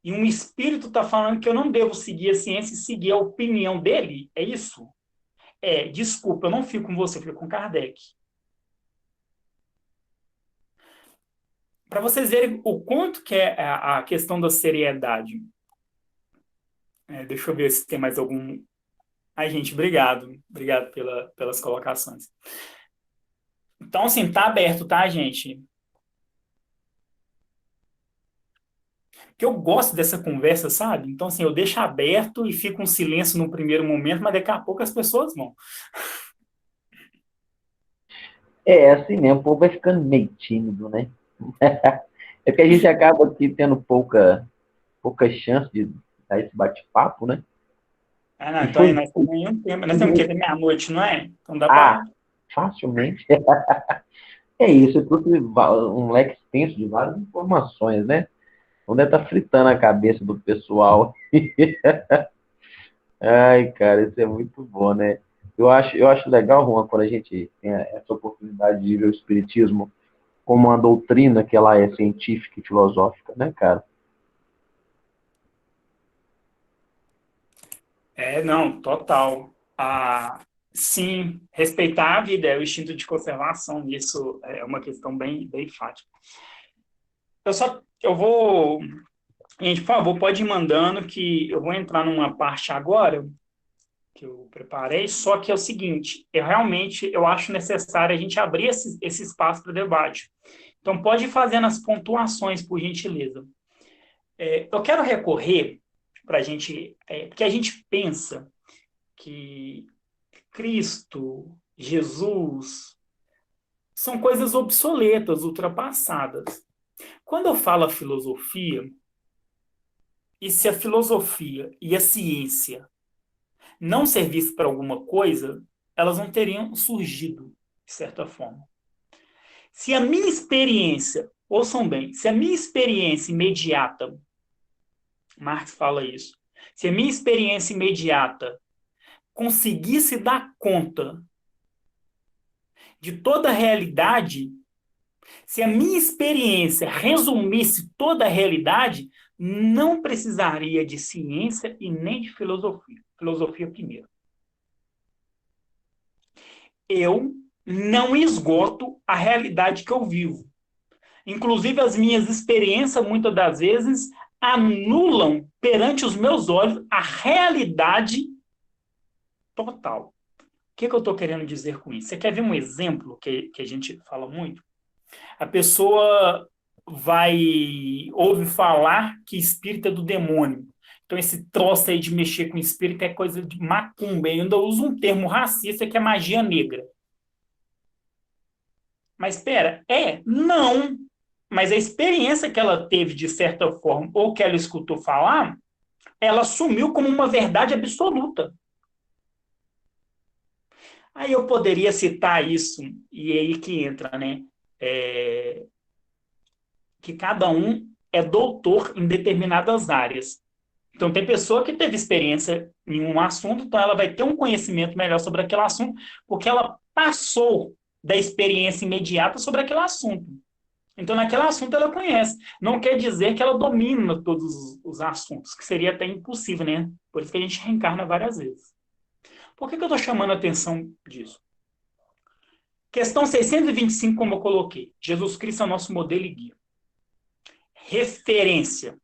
e um espírito está falando que eu não devo seguir a ciência e seguir a opinião dele? É isso? Desculpa, eu não fico com você, eu fico com Kardec. Para vocês verem o quanto que é a questão da seriedade. Deixa eu ver se tem mais algum. Ai, gente, obrigado. Obrigado pelas colocações. Então, assim, tá aberto, tá, gente? Porque eu gosto dessa conversa, sabe? Então, assim, eu deixo aberto e fico um silêncio no primeiro momento, mas daqui a pouco as pessoas vão. Assim mesmo, o povo vai ficando meio tímido, né? É que a gente acaba aqui tendo pouca chance de dar esse bate-papo, né? Ah, não, E então foi nós temos um tempo. Nós temos o quê? Até meia-noite, não é? Então dá ah, para. facilmente. É isso, eu trouxe um leque extenso de várias informações, né? Então deve estar fritando a cabeça do pessoal. Ai, cara, isso é muito bom, né? Eu acho legal, Juan, quando a gente tem essa oportunidade de ver o Espiritismo como uma doutrina que ela é científica e filosófica, né, cara? Não, total. Sim, respeitar a vida é o instinto de conservação. Isso é uma questão bem, bem fática. Eu vou. Gente, por favor, pode ir mandando que eu vou entrar numa parte agora que eu preparei, só que é o seguinte, eu acho necessário a gente abrir esse espaço para debate. Então, pode ir fazendo as pontuações, por gentileza. Eu quero recorrer para a gente, porque a gente pensa que Cristo, Jesus, são coisas obsoletas, ultrapassadas. Quando eu falo a filosofia, e se a filosofia e a ciência não servissem para alguma coisa, elas não teriam surgido, de certa forma. Se a minha experiência, ouçam bem, se a minha experiência imediata, Marx fala isso, se a minha experiência imediata conseguisse dar conta de toda a realidade, se a minha experiência resumisse toda a realidade, não precisaria de ciência e nem de filosofia. Filosofia primeiro. Eu não esgoto a realidade que eu vivo. Inclusive, as minhas experiências, muitas das vezes, anulam perante os meus olhos a realidade total. O que eu estou querendo dizer com isso? Você quer ver um exemplo que a gente fala muito? A pessoa ouve falar que espírito é do demônio. Então, esse troço aí de mexer com espírito é coisa de macumba. Eu ainda uso um termo racista que é magia negra. Mas espera, não. Mas a experiência que ela teve, de certa forma, ou que ela escutou falar, ela assumiu como uma verdade absoluta. Aí eu poderia citar isso, e é aí que entra, né? Que cada um é doutor em determinadas áreas. Então, tem pessoa que teve experiência em um assunto, então ela vai ter um conhecimento melhor sobre aquele assunto, porque ela passou da experiência imediata sobre aquele assunto. Então, naquele assunto ela conhece. Não quer dizer que ela domina todos os assuntos, que seria até impossível, né? Por isso que a gente reencarna várias vezes. Por que eu estou chamando a atenção disso? Questão 625, como eu coloquei. Jesus Cristo é o nosso modelo e guia. Referência.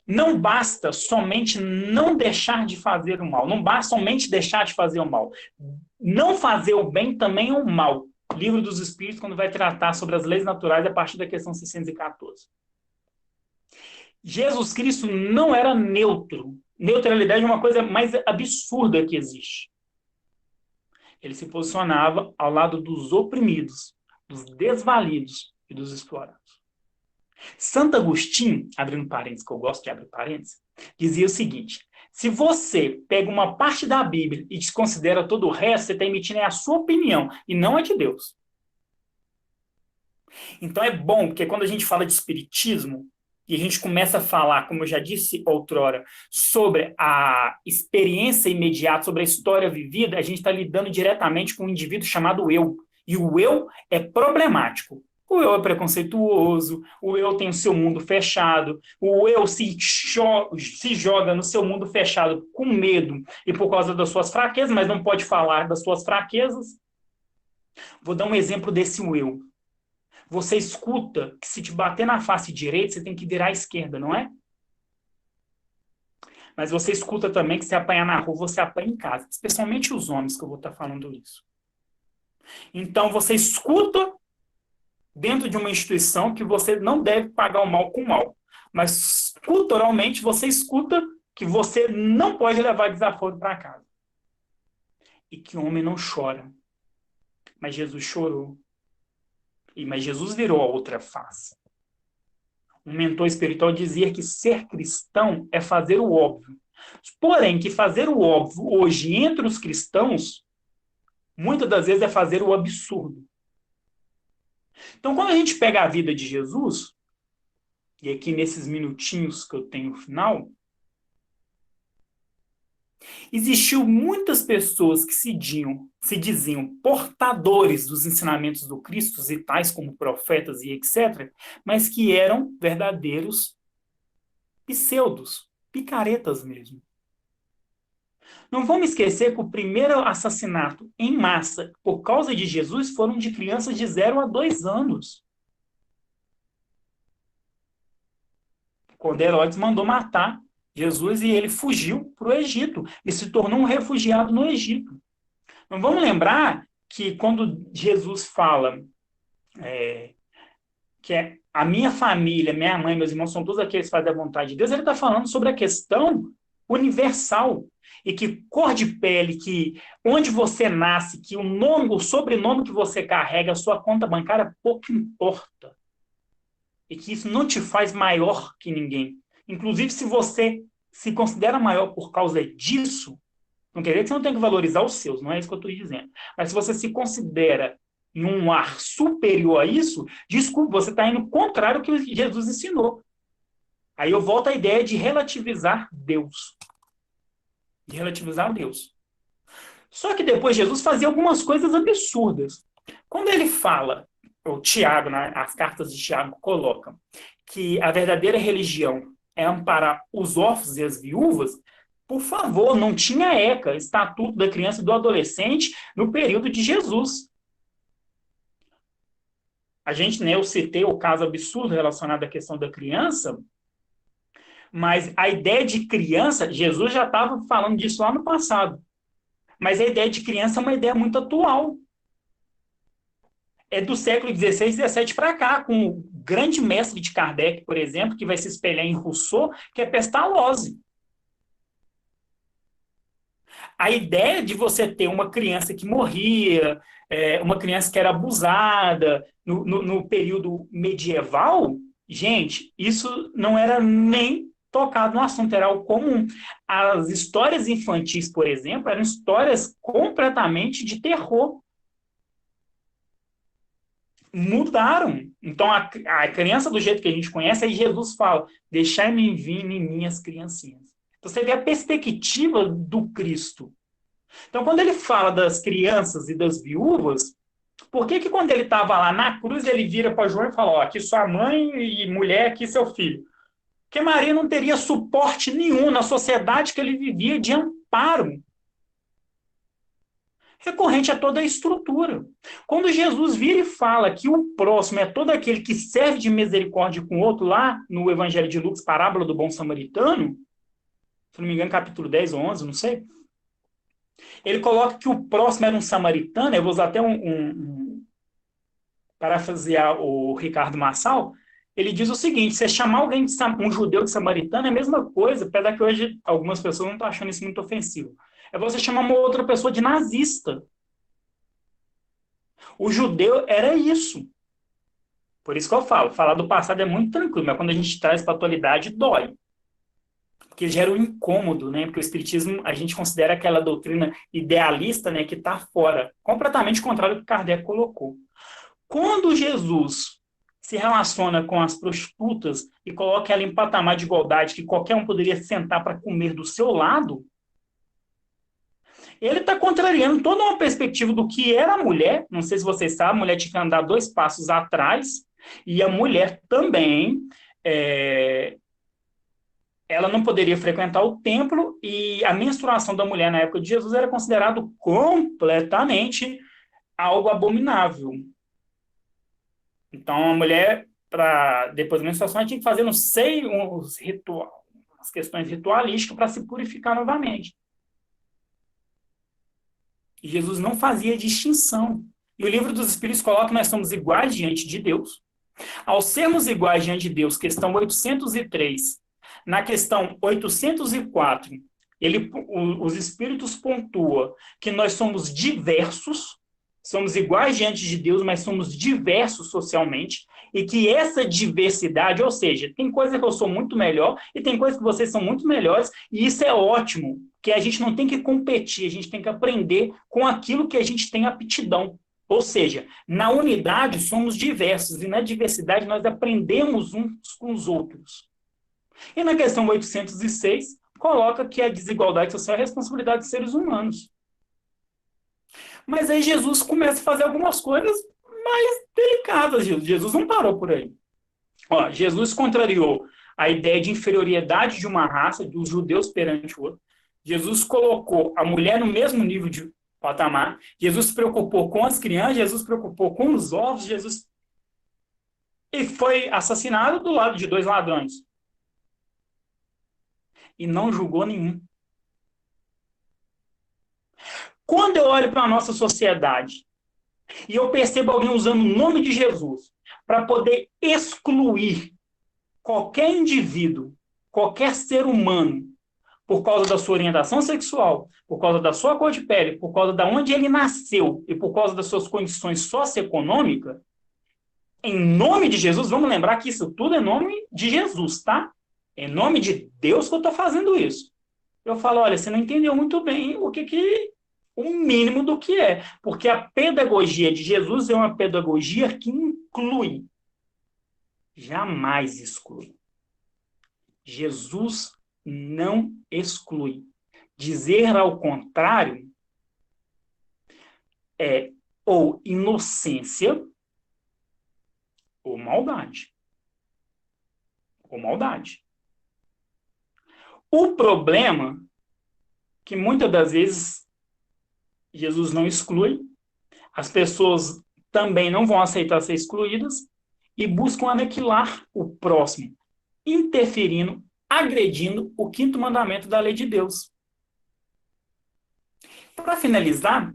Não basta somente não deixar de fazer o mal. Não basta somente deixar de fazer o mal. Não fazer o bem também é um mal. Livro dos Espíritos, quando vai tratar sobre as leis naturais, a partir da questão 614. Jesus Cristo não era neutro. Neutralidade é uma coisa mais absurda que existe. Ele se posicionava ao lado dos oprimidos, dos desvalidos e dos explorados. Santo Agostinho, abrindo parênteses, que eu gosto de abrir parênteses, dizia o seguinte: se você pega uma parte da Bíblia e desconsidera todo o resto, você está emitindo a sua opinião e não a de Deus. Então é bom, porque quando a gente fala de espiritismo, e a gente começa a falar, como eu já disse outrora, sobre a experiência imediata, sobre a história vivida, a gente está lidando diretamente com um indivíduo chamado eu. E o eu é problemático. O eu é preconceituoso, o eu tem o seu mundo fechado, o eu se joga no seu mundo fechado com medo e por causa das suas fraquezas, mas não pode falar das suas fraquezas. Vou dar um exemplo desse eu. Você escuta que se te bater na face direita, você tem que virar à esquerda, não é? Mas você escuta também que se apanhar na rua, você apanha em casa. Especialmente os homens que eu vou estar falando isso. Então, você escuta dentro de uma instituição que você não deve pagar o mal com o mal. Mas, culturalmente, você escuta que você não pode levar desaforo para casa. E que o homem não chora. Mas Jesus chorou. Mas Jesus virou a outra face. Um mentor espiritual dizia que ser cristão é fazer o óbvio. Porém, que fazer o óbvio hoje entre os cristãos, muitas das vezes é fazer o absurdo. Então, quando a gente pega a vida de Jesus, e aqui nesses minutinhos que eu tenho no final, existiu muitas pessoas que se diziam portadores dos ensinamentos do Cristo, e tais como profetas e etc., mas que eram verdadeiros pseudos, picaretas mesmo. Não vamos esquecer que o primeiro assassinato em massa por causa de Jesus foram de crianças de 0 a 2 anos. Quando Herodes mandou matar Jesus e ele fugiu para o Egito e se tornou um refugiado no Egito. Não vamos lembrar que quando Jesus fala que a minha família, minha mãe, meus irmãos são todos aqueles que fazem a vontade de Deus, ele está falando sobre a questão universal. E que cor de pele, que onde você nasce, que o sobrenome que você carrega, a sua conta bancária, pouco importa. E que isso não te faz maior que ninguém. Inclusive, se você se considera maior por causa disso, não quer dizer que você não tem que valorizar os seus, não é isso que eu estou dizendo. Mas se você se considera em um ar superior a isso, desculpa, você está indo contrário ao que Jesus ensinou. Aí eu volto à ideia de relativizar Deus. De relativizar Deus. Só que depois Jesus fazia algumas coisas absurdas. Quando ele fala, o Tiago, as cartas de Tiago colocam, que a verdadeira religião é amparar os órfãos e as viúvas, por favor, não tinha ECA, Estatuto da Criança e do Adolescente, no período de Jesus. Eu citei o caso absurdo relacionado à questão da criança, mas a ideia de criança, Jesus já estava falando disso lá no passado. Mas a ideia de criança é uma ideia muito atual. é do século XVI e XVII para cá, com o grande mestre de Kardec, por exemplo, que vai se espelhar em Rousseau, que é Pestalozzi. A ideia de você ter uma criança que morria, uma criança que era abusada no período medieval, gente, isso não era nem tocado no assunto, era algo comum. As histórias infantis, por exemplo, eram histórias completamente de terror. Mudaram. Então, a criança do jeito que a gente conhece, aí Jesus fala, deixai-me vir em minhas criancinhas. Então, você vê a perspectiva do Cristo. Então, quando ele fala das crianças e das viúvas, por que que quando ele estava lá na cruz, ele vira para João e fala, ó, aqui sua mãe e mulher, aqui seu filho? Porque Maria não teria suporte nenhum na sociedade que ele vivia de amparo. Recorrente a toda a estrutura. Quando Jesus vira e fala que o próximo é todo aquele que serve de misericórdia com o outro, lá no Evangelho de Lucas, parábola do bom samaritano, se não me engano, capítulo 10 ou 11, não sei, ele coloca que o próximo era um samaritano, eu vou usar até parafrasear o Ricardo Marçal, ele diz o seguinte, você chamar alguém de um judeu de samaritano é a mesma coisa, apesar que hoje algumas pessoas não estão achando isso muito ofensivo. É você chamar uma outra pessoa de nazista. O judeu era isso. Por isso que eu falo, falar do passado é muito tranquilo, mas quando a gente traz para a atualidade, dói. Porque gera um incômodo, né? Porque o espiritismo, a gente considera aquela doutrina idealista, né, que está fora, completamente contrário do que Kardec colocou. Quando Jesus se relaciona com as prostitutas e coloca ela em patamar de igualdade, que qualquer um poderia sentar para comer do seu lado, ele está contrariando toda uma perspectiva do que era a mulher. Não sei se vocês sabem, a mulher tinha que andar 2 passos atrás, e a mulher também, ela não poderia frequentar o templo, e a menstruação da mulher na época de Jesus era considerado completamente algo abominável. Então, a mulher, depois da menstruação, ela tinha que fazer, não sei, umas questões ritualísticas para se purificar novamente. E Jesus não fazia distinção. E o livro dos Espíritos coloca que nós somos iguais diante de Deus. Ao sermos iguais diante de Deus, questão 803, na questão 804, os Espíritos pontuam que nós somos diversos, somos iguais diante de Deus, mas somos diversos socialmente, e que essa diversidade, ou seja, tem coisa que eu sou muito melhor e tem coisa que vocês são muito melhores, e isso é ótimo, que a gente não tem que competir, a gente tem que aprender com aquilo que a gente tem aptidão. Ou seja, na unidade somos diversos, e na diversidade nós aprendemos uns com os outros. E na questão 806, coloca que a desigualdade social é a responsabilidade dos seres humanos. Mas aí Jesus começa a fazer algumas coisas mais delicadas. Jesus não parou por aí. Ó, Jesus contrariou a ideia de inferioridade de uma raça, dos judeus perante o outro. Jesus colocou a mulher no mesmo nível de patamar. Jesus se preocupou com as crianças, Jesus se preocupou com os ovos, Jesus... E foi assassinado do lado de 2 ladrões. E não julgou nenhum. Quando eu olho para a nossa sociedade e eu percebo alguém usando o nome de Jesus para poder excluir qualquer indivíduo, qualquer ser humano, por causa da sua orientação sexual, por causa da sua cor de pele, por causa de onde ele nasceu e por causa das suas condições socioeconômicas, em nome de Jesus, vamos lembrar que isso tudo é nome de Jesus, tá? É em nome de Deus que eu estou fazendo isso. Eu falo, olha, você não entendeu muito bem o mínimo do que é. Porque a pedagogia de Jesus é uma pedagogia que inclui, jamais exclui. Jesus não exclui. Dizer ao contrário é ou inocência ou maldade. Ou maldade. O problema que muitas das vezes Jesus não exclui, as pessoas também não vão aceitar ser excluídas e buscam aniquilar o próximo, interferindo, agredindo o 5º mandamento da lei de Deus. Para finalizar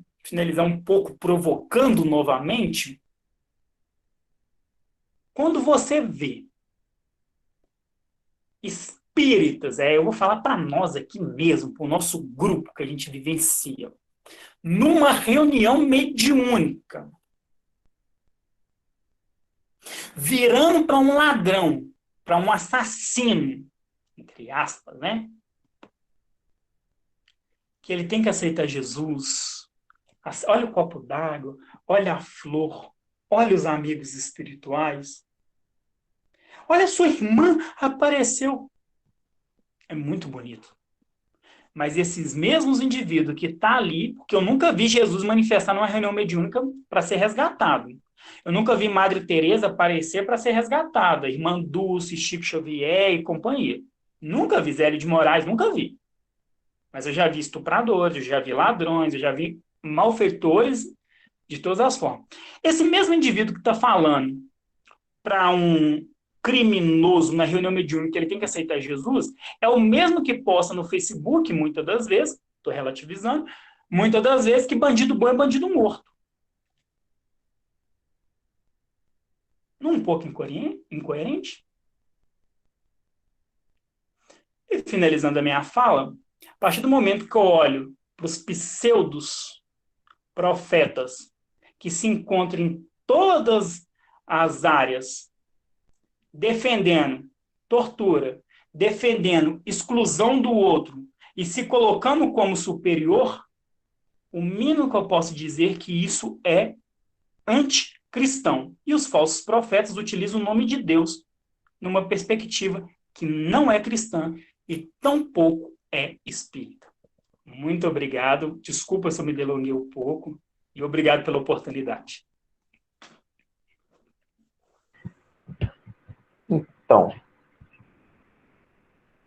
um pouco provocando novamente, Quando você vê espíritas, eu vou falar para nós aqui mesmo, para o nosso grupo que a gente vivencia, numa reunião mediúnica, virando para um ladrão, para um assassino, entre aspas, né? Que ele tem que aceitar Jesus. Olha o copo d'água, olha a flor, olha os amigos espirituais. Olha, sua irmã apareceu. É muito bonito. Mas esses mesmos indivíduos que estão ali, porque eu nunca vi Jesus manifestar numa reunião mediúnica para ser resgatado. Eu nunca vi Madre Teresa aparecer para ser resgatada. Irmã Dulce, Chico Xavier e companhia. Nunca vi Zélio de Moraes, nunca vi. Mas eu já vi estupradores, eu já vi ladrões, eu já vi malfeitores de todas as formas. Esse mesmo indivíduo que está falando para um criminoso na reunião mediúnica que ele tem que aceitar Jesus, é o mesmo que posta no Facebook, muitas das vezes, estou relativizando, muitas das vezes que bandido bom é bandido morto. Não um pouco incoerente? E finalizando a minha fala, a partir do momento que eu olho para os pseudos profetas que se encontram em todas as áreas defendendo tortura, defendendo exclusão do outro e se colocando como superior, o mínimo que eu posso dizer é que isso é anticristão. E os falsos profetas utilizam o nome de Deus numa perspectiva que não é cristã e tampouco é espírita. Muito obrigado. Desculpa se eu me delonguei um pouco e obrigado pela oportunidade. Então,